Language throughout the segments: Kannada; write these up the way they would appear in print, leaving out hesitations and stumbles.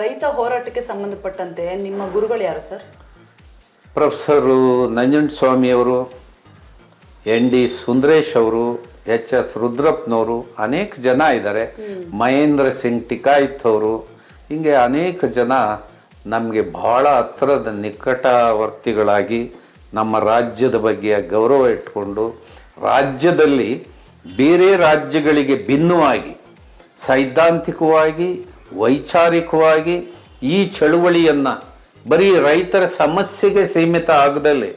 ರೈತ ಹೋರಾಟಕ್ಕೆ ಸಂಬಂಧಪಟ್ಟಂತೆ ನಿಮ್ಮ ಗುರುಗಳು ಯಾರು ಸರ್? ಪ್ರೊಫೆಸರು ನಂಜುಂಡಸ್ವಾಮಿಯವರು, ಎನ್ ಡಿ ಸುಂದರೇಶ್ ಅವರು, ಎಚ್ ಎಸ್ ರುದ್ರಪ್ಪನವರು, ಅನೇಕ ಜನ ಇದ್ದಾರೆ. ಮಹೇಂದ್ರ ಸಿಂಗ್ ಟಿಕಾಯಿತ್ ಅವರು, ಹೀಗೆ ಅನೇಕ ಜನ ನಮಗೆ ಬಹಳ ಹತ್ತಿರದ ನಿಕಟವರ್ತಿಗಳಾಗಿ ನಮ್ಮ ರಾಜ್ಯದ ಬಗ್ಗೆ ಗೌರವ ಇಟ್ಕೊಂಡು ರಾಜ್ಯದಲ್ಲಿ ಬೇರೆ ರಾಜ್ಯಗಳಿಗೆ ಭಿನ್ನವಾಗಿ ಸೈದ್ಧಾಂತಿಕವಾಗಿ ವೈಚಾರಿಕವಾಗಿ ಈ ಚಳುವಳಿಯನ್ನು ಬರೀ ರೈತರ ಸಮಸ್ಯೆಗೆ ಸೀಮಿತ ಆಗದಲ್ಲೇ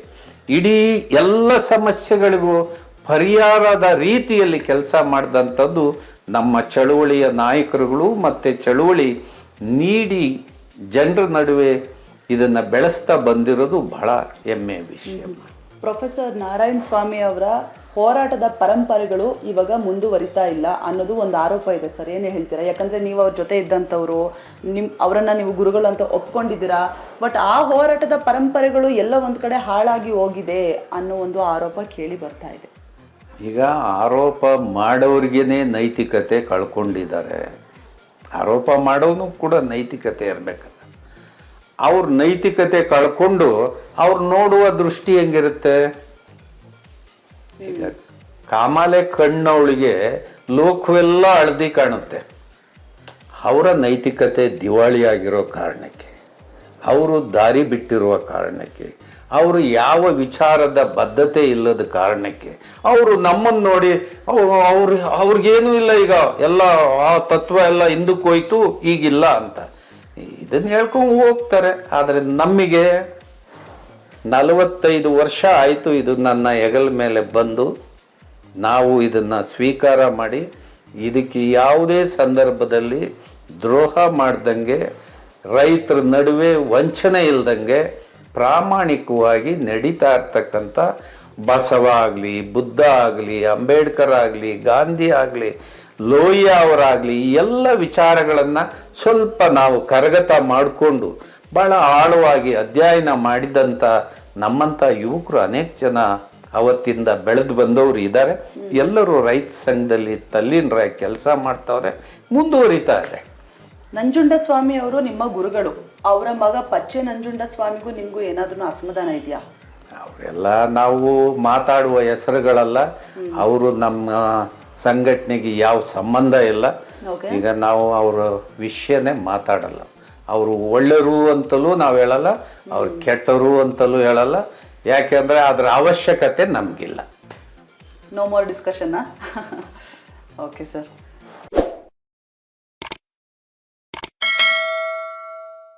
ಇಡೀ ಎಲ್ಲ ಸಮಸ್ಯೆಗಳಿಗೂ ಪರಿಹಾರದ ರೀತಿಯಲ್ಲಿ ಕೆಲಸ ಮಾಡಿದಂಥದ್ದು ನಮ್ಮ ಚಳುವಳಿಯ ನಾಯಕರುಗಳು. ಮತ್ತು ಚಳುವಳಿ ನೀಡಿ ಜನರ ನಡುವೆ ಇದನ್ನು ಬೆಳೆಸ್ತಾ ಬಂದಿರೋದು ಬಹಳ ಹೆಮ್ಮೆಯ ವಿಷಯ. ಪ್ರೊಫೆಸರ್ ನಾರಾಯಣ ಸ್ವಾಮಿ ಅವರ ಹೋರಾಟದ ಪರಂಪರೆಗಳು ಇವಾಗ ಮುಂದುವರಿತಾ ಇಲ್ಲ ಅನ್ನೋದು ಒಂದು ಆರೋಪ ಇದೆ ಸರ್, ಏನೇ ಹೇಳ್ತೀರಾ? ಯಾಕಂದರೆ ನೀವು ಅವ್ರ ಜೊತೆ ಇದ್ದಂಥವ್ರು, ಅವರನ್ನು ನೀವು ಗುರುಗಳು ಅಂತ ಒಪ್ಕೊಂಡಿದ್ದೀರಾ. ಬಟ್ ಆ ಹೋರಾಟದ ಪರಂಪರೆಗಳು ಎಲ್ಲ ಒಂದು ಕಡೆ ಹಾಳಾಗಿ ಹೋಗಿದೆ ಅನ್ನೋ ಒಂದು ಆರೋಪ ಕೇಳಿ ಬರ್ತಾ ಇದೆ. ಈಗ ಆರೋಪ ಮಾಡೋರಿಗೇ ನೈತಿಕತೆ ಕಳ್ಕೊಂಡಿದ್ದಾರೆ. ಆರೋಪ ಮಾಡೋನು ಕೂಡ ನೈತಿಕತೆ ಇರಬೇಕಲ್ಲ. ಅವ್ರ ನೈತಿಕತೆ ಕಳ್ಕೊಂಡು ಅವ್ರು ನೋಡುವ ದೃಷ್ಟಿ ಹೆಂಗಿರುತ್ತೆ? ಈಗ ಕಾಮಾಲೆ ಕಣ್ಣವಳಿಗೆ ಲೋಕವೆಲ್ಲ ಹಳದಿ ಕಾಣುತ್ತೆ. ಅವರ ನೈತಿಕತೆ ದಿವಾಳಿಯಾಗಿರೋ ಕಾರಣಕ್ಕೆ, ಅವರು ದಾರಿ ಬಿಟ್ಟಿರುವ ಕಾರಣಕ್ಕೆ, ಅವರು ಯಾವ ವಿಚಾರದ ಬದ್ಧತೆ ಇಲ್ಲದ ಕಾರಣಕ್ಕೆ ಅವರು ನಮ್ಮನ್ನು ನೋಡಿ ಅವ್ರಿಗೇನೂ ಇಲ್ಲ, ಈಗ ಎಲ್ಲ ಆ ತತ್ವ ಎಲ್ಲ ಹಿಂದಕ್ಕೆ ಹೋಯ್ತು, ಈಗಿಲ್ಲ ಅಂತ ಇದನ್ನು ಹೇಳ್ಕೊಂಡು ಹೋಗ್ತಾರೆ. ಆದರೆ ನಮಗೆ 45 ವರ್ಷ ಆಯಿತು ಇದು ನನ್ನ ಹೆಗಲ ಮೇಲೆ ಬಂದು, ನಾವು ಇದನ್ನು ಸ್ವೀಕಾರ ಮಾಡಿ ಇದಕ್ಕೆ ಯಾವುದೇ ಸಂದರ್ಭದಲ್ಲಿ ದ್ರೋಹ ಮಾಡ್ದಂಗೆ, ರೈತರ ನಡುವೆ ವಂಚನೆ ಇಲ್ದಂಗೆ ಪ್ರಾಮಾಣಿಕವಾಗಿ ನಡೀತಾ ಇರ್ತಕ್ಕಂಥ ಬಸವ ಆಗಲಿ, ಬುದ್ಧ ಆಗಲಿ, ಅಂಬೇಡ್ಕರ್ ಆಗಲಿ, ಗಾಂಧಿ ಆಗಲಿ, ಲೋಹಿಯಾ ಅವರಾಗಲಿ, ಈ ಎಲ್ಲ ವಿಚಾರಗಳನ್ನು ಸ್ವಲ್ಪ ನಾವು ಕರಗತ ಮಾಡಿಕೊಂಡು ಭಾಳ ಆಳವಾಗಿ ಅಧ್ಯಯನ ಮಾಡಿದಂಥ ನಮ್ಮಂಥ ಯುವಕರು ಅನೇಕ ಜನ ಅವತ್ತಿಂದ ಬೆಳೆದು ಬಂದವರು ಇದ್ದಾರೆ. ಎಲ್ಲರೂ ರೈತ ಸಂಘದಲ್ಲಿ ತಲ್ಲೀನರಾಗಿ ಕೆಲಸ ಮಾಡ್ತಾವ್ರೆ, ಮುಂದುವರಿತಾರೆ. ನಂಜುಂಡಸ್ವಾಮಿ ಅವರು ನಿಮ್ಮ ಗುರುಗಳು, ಅವರ ಮಗ ಪಚ್ಚೆ ನಂಜುಂಡಸ್ವಾಮಿಗೂ ನಿಮಗೂ ಏನಾದ್ರೂ ಅಸಮಾಧಾನ ಇದೆಯಾ? ಅವರೆಲ್ಲ ನಾವು ಮಾತಾಡುವ ಹೆಸರುಗಳಲ್ಲ, ಅವರು ನಮ್ಮ ಸಂಘಟನೆಗೆ ಯಾವ ಸಂಬಂಧ ಇಲ್ಲ. ಈಗ ನಾವು ಅವರ ವಿಷಯನೇ ಮಾತಾಡಲ್ಲ. ಅವರು ಒಳ್ಳೆಯರು ಅಂತಲೂ ನಾವು ಹೇಳಲ್ಲ, ಅವ್ರು ಕೆಟ್ಟರು ಅಂತಲೂ ಹೇಳಲ್ಲ. ಯಾಕೆಂದರೆ ಅದರ ಅವಶ್ಯಕತೆ ನಮಗಿಲ್ಲ. No more discussion. Okay sir.